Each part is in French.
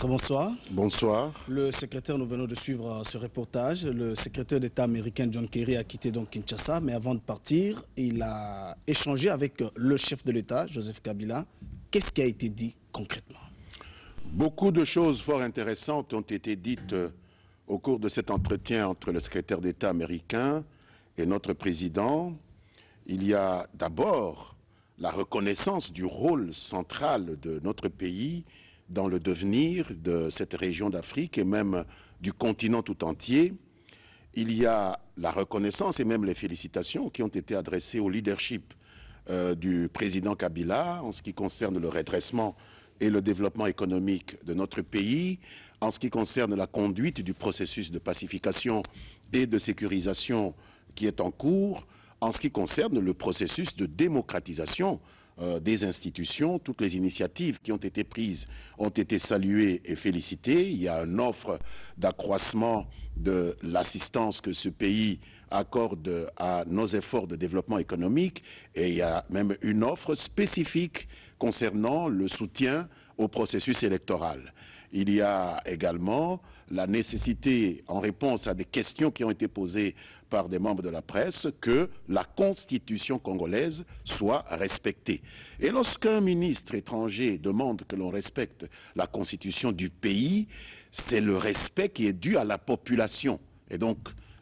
Ministre, bonsoir. Bonsoir. Le secrétaire, nous venons de suivre ce reportage. Le secrétaire d'État américain John Kerry a quitté donc Kinshasa, mais avant de partir, il a échangé avec le chef de l'État, Joseph Kabila. Qu'est-ce qui a été dit concrètement? Beaucoup de choses fort intéressantes ont été dites au cours de cet entretien entre le secrétaire d'État américain et notre président. Il y a d'abord la reconnaissance du rôle central de notre pays dans le devenir de cette région d'Afrique et même du continent tout entier. Il y a la reconnaissance et même les félicitations qui ont été adressées au leadership du président Kabila en ce qui concerne le redressement et le développement économique de notre pays, en ce qui concerne la conduite du processus de pacification et de sécurisation qui est en cours, en ce qui concerne le processus de démocratisation des institutions. Toutes les initiatives qui ont été prises ont été saluées et félicitées. Il y a une offre d'accroissement de l'assistance que ce pays accorde à nos efforts de développement économique et il y a même une offre spécifique concernant le soutien au processus électoral. Il y a également la nécessité, en réponse à des questions qui ont été posées par des membres de la presse, que la Constitution congolaise soit respectée. Et lorsqu'un ministre étranger demande que l'on respecte la Constitution du pays, c'est le respect qui est dû à la population. Et donc,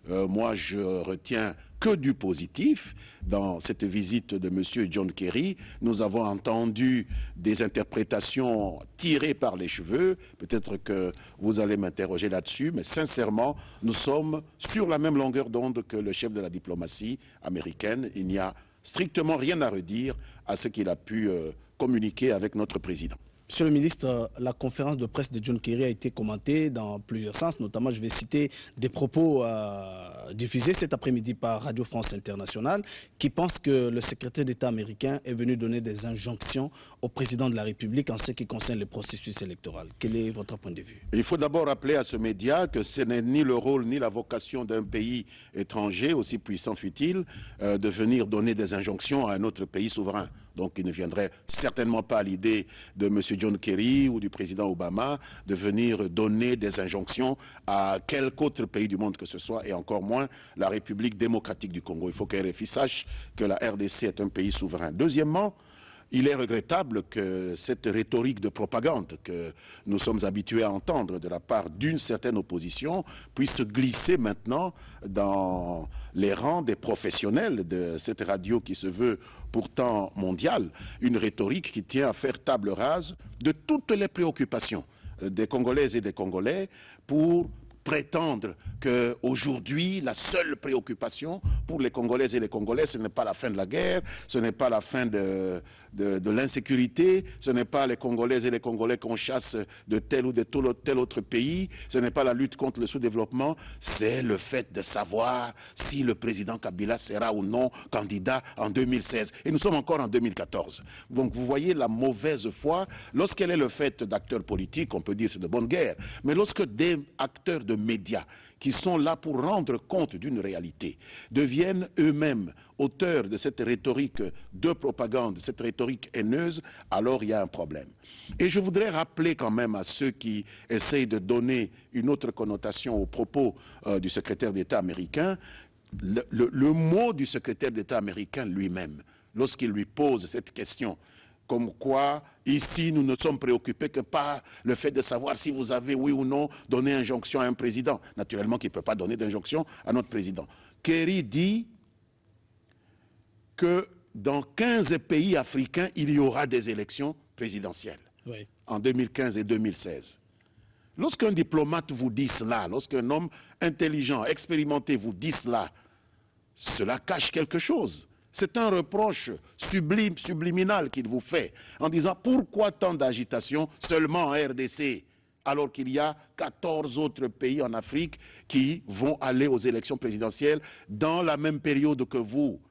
moi, je retiens que du positif. Dans cette visite de M. John Kerry, nous avons entendu des interprétations tirées par les cheveux. Peut-être que vous allez m'interroger là-dessus, mais sincèrement, nous sommes sur la même longueur d'onde que le chef de la diplomatie américaine. Il n'y a strictement rien à redire à ce qu'il a pu communiquer avec notre président. Monsieur le ministre, la conférence de presse de John Kerry a été commentée dans plusieurs sens, notamment je vais citer des propos diffusés cet après-midi par Radio France Internationale qui pensent que le secrétaire d'État américain est venu donner des injonctions au président de la République en ce qui concerne le processus électoral. Quel est votre point de vue? Il faut d'abord rappeler à ce média que ce n'est ni le rôle ni la vocation d'un pays étranger, aussi puissant fut-il, de venir donner des injonctions à un autre pays souverain. Donc il ne viendrait certainement pas à l'idée de M. John Kerry ou du président Obama de venir donner des injonctions à quelque autre pays du monde que ce soit, et encore moins la République démocratique du Congo. Il faut que RFI sache que la RDC est un pays souverain. Deuxièmement, il est regrettable que cette rhétorique de propagande que nous sommes habitués à entendre de la part d'une certaine opposition puisse se glisser maintenant dans les rangs des professionnels de cette radio qui se veut pourtant mondiale. Une rhétorique qui tient à faire table rase de toutes les préoccupations des Congolaises et des Congolais pour prétendre qu'aujourd'hui, la seule préoccupation pour les Congolaises et les Congolais, ce n'est pas la fin de la guerre, ce n'est pas la fin de l'insécurité, ce n'est pas les Congolaises et les Congolais qu'on chasse de tel ou de tel autre pays, ce n'est pas la lutte contre le sous-développement, c'est le fait de savoir si le président Kabila sera ou non candidat en 2016. Et nous sommes encore en 2014. Donc vous voyez la mauvaise foi, lorsqu'elle est le fait d'acteurs politiques, on peut dire c'est de bonne guerre, mais lorsque des acteurs de médias qui sont là pour rendre compte d'une réalité, deviennent eux-mêmes auteurs de cette rhétorique de propagande, cette rhétorique haineuse, alors il y a un problème. Et je voudrais rappeler quand même à ceux qui essayent de donner une autre connotation aux propos du secrétaire d'État américain, le mot du secrétaire d'État américain lui-même, lorsqu'il lui pose cette question, comme quoi, ici, nous ne sommes préoccupés que par le fait de savoir si vous avez, oui ou non, donné injonction à un président. Naturellement qu'il ne peut pas donner d'injonction à notre président. Kerry dit que dans 15 pays africains, il y aura des élections présidentielles en 2015 et 2016. Lorsqu'un diplomate vous dit cela, lorsqu'un homme intelligent, expérimenté vous dit cela, cela cache quelque chose. C'est un reproche subliminal qu'il vous fait en disant pourquoi tant d'agitation seulement en RDC alors qu'il y a 14 autres pays en Afrique qui vont aller aux élections présidentielles dans la même période que vous.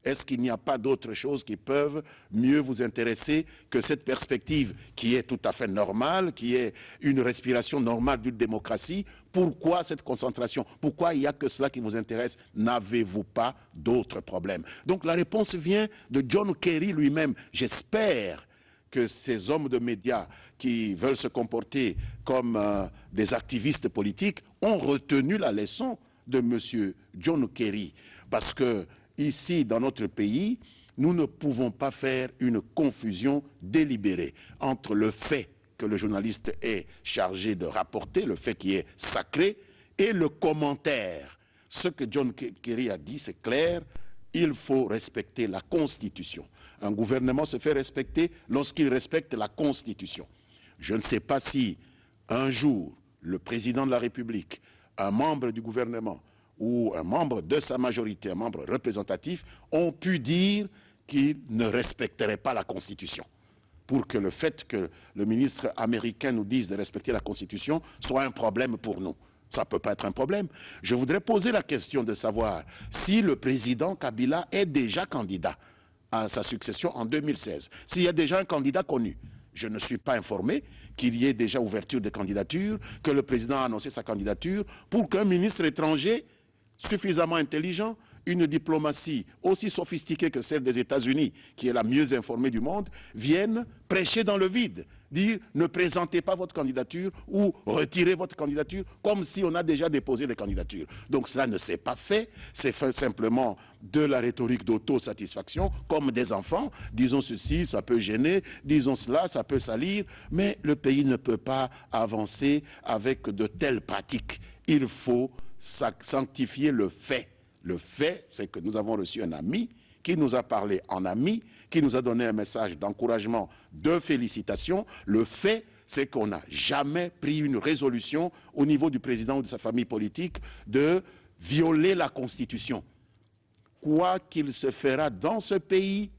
Est-ce qu'il n'y a pas d'autres choses qui peuvent mieux vous intéresser que cette perspective qui est tout à fait normale, qui est une respiration normale d'une démocratie? Pourquoi cette concentration? Pourquoi il n'y a que cela qui vous intéresse? N'avez-vous pas d'autres problèmes? Donc la réponse vient de John Kerry lui-même. J'espère que ces hommes de médias qui veulent se comporter comme des activistes politiques ont retenu la leçon de M. John Kerry. Parce que ici, dans notre pays, nous ne pouvons pas faire une confusion délibérée entre le fait que le journaliste est chargé de rapporter, le fait qui est sacré, et le commentaire. Ce que John Kerry a dit, c'est clair, il faut respecter la Constitution. Un gouvernement se fait respecter lorsqu'il respecte la Constitution. Je ne sais pas si un jour, le président de la République, un membre du gouvernement ou un membre de sa majorité, un membre représentatif, ont pu dire qu'ils ne respecteraient pas la Constitution. Pour que le fait que le ministre américain nous dise de respecter la Constitution soit un problème pour nous. Ça ne peut pas être un problème. Je voudrais poser la question de savoir si le président Kabila est déjà candidat à sa succession en 2016. S'il y a déjà un candidat connu. Je ne suis pas informé qu'il y ait déjà ouverture de candidature, que le président a annoncé sa candidature pour qu'un ministre étranger suffisamment intelligent, une diplomatie aussi sophistiquée que celle des États-Unis, qui est la mieux informée du monde, vienne prêcher dans le vide, dire ne présentez pas votre candidature ou retirez votre candidature, comme si on a déjà déposé des candidatures. Donc cela ne s'est pas fait, c'est fait simplement de la rhétorique d'autosatisfaction, comme des enfants, disons ceci, ça peut gêner, disons cela, ça peut salir, mais le pays ne peut pas avancer avec de telles pratiques. Il faut sanctifier le fait. Le fait, c'est que nous avons reçu un ami qui nous a parlé en ami, qui nous a donné un message d'encouragement, de félicitations. Le fait, c'est qu'on n'a jamais pris une résolution au niveau du président ou de sa famille politique de violer la Constitution. Quoi qu'il se fera dans ce pays,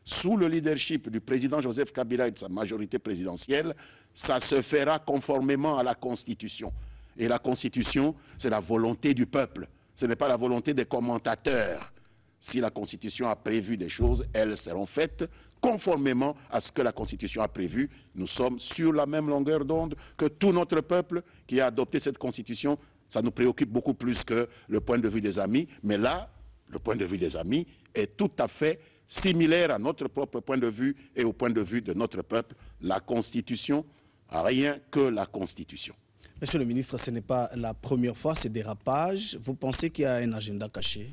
sous le leadership du président Joseph Kabila et de sa majorité présidentielle, ça se fera conformément à la Constitution. Et la Constitution, c'est la volonté du peuple. Ce n'est pas la volonté des commentateurs. Si la Constitution a prévu des choses, elles seront faites conformément à ce que la Constitution a prévu. Nous sommes sur la même longueur d'onde que tout notre peuple qui a adopté cette Constitution. Ça nous préoccupe beaucoup plus que le point de vue des amis. Mais là, le point de vue des amis est tout à fait similaire à notre propre point de vue et au point de vue de notre peuple. La Constitution, rien que la Constitution. Monsieur le ministre, ce n'est pas la première fois ces dérapages. Vous pensez qu'il y a un agenda caché?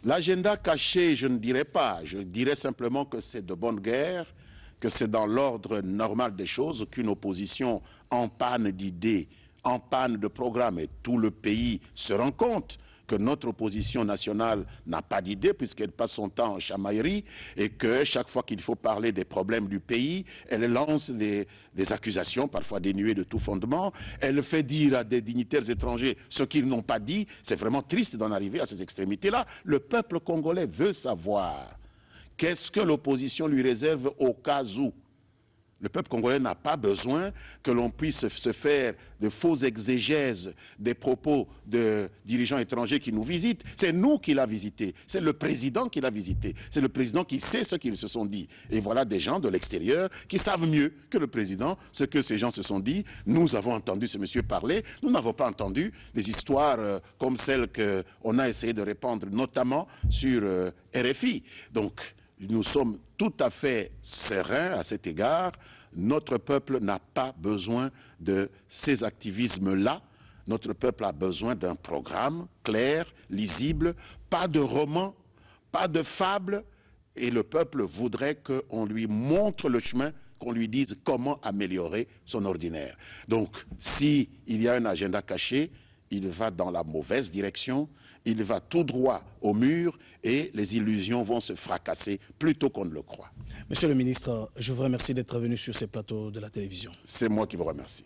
L'agenda caché, je ne dirais pas. Je dirais simplement que c'est de bonne guerre, que c'est dans l'ordre normal des choses, qu'une opposition en panne d'idées, en panne de programme, et tout le pays se rend compte que notre opposition nationale n'a pas d'idée puisqu'elle passe son temps en chamaillerie et que chaque fois qu'il faut parler des problèmes du pays, elle lance des accusations parfois dénuées de tout fondement. Elle fait dire à des dignitaires étrangers ce qu'ils n'ont pas dit. C'est vraiment triste d'en arriver à ces extrémités-là. Le peuple congolais veut savoir qu'est-ce que l'opposition lui réserve au cas où. Le peuple congolais n'a pas besoin que l'on puisse se faire de fausses exégèses des propos de dirigeants étrangers qui nous visitent. C'est nous qui l'a visité, c'est le président qui l'a visité, c'est le président qui sait ce qu'ils se sont dit. Et voilà des gens de l'extérieur qui savent mieux que le président ce que ces gens se sont dit. Nous avons entendu ce monsieur parler, nous n'avons pas entendu des histoires comme celles qu'on a essayé de répandre, notamment sur RFI. Donc, nous sommes tout à fait sereins à cet égard. Notre peuple n'a pas besoin de ces activismes-là. Notre peuple a besoin d'un programme clair, lisible, pas de roman, pas de fable. Et le peuple voudrait qu'on lui montre le chemin, qu'on lui dise comment améliorer son ordinaire. Donc, s'il y a un agenda caché, il va dans la mauvaise direction, il va tout droit au mur et les illusions vont se fracasser plus tôt qu'on ne le croit. Monsieur le ministre, je vous remercie d'être venu sur ces plateaux de la télévision. C'est moi qui vous remercie.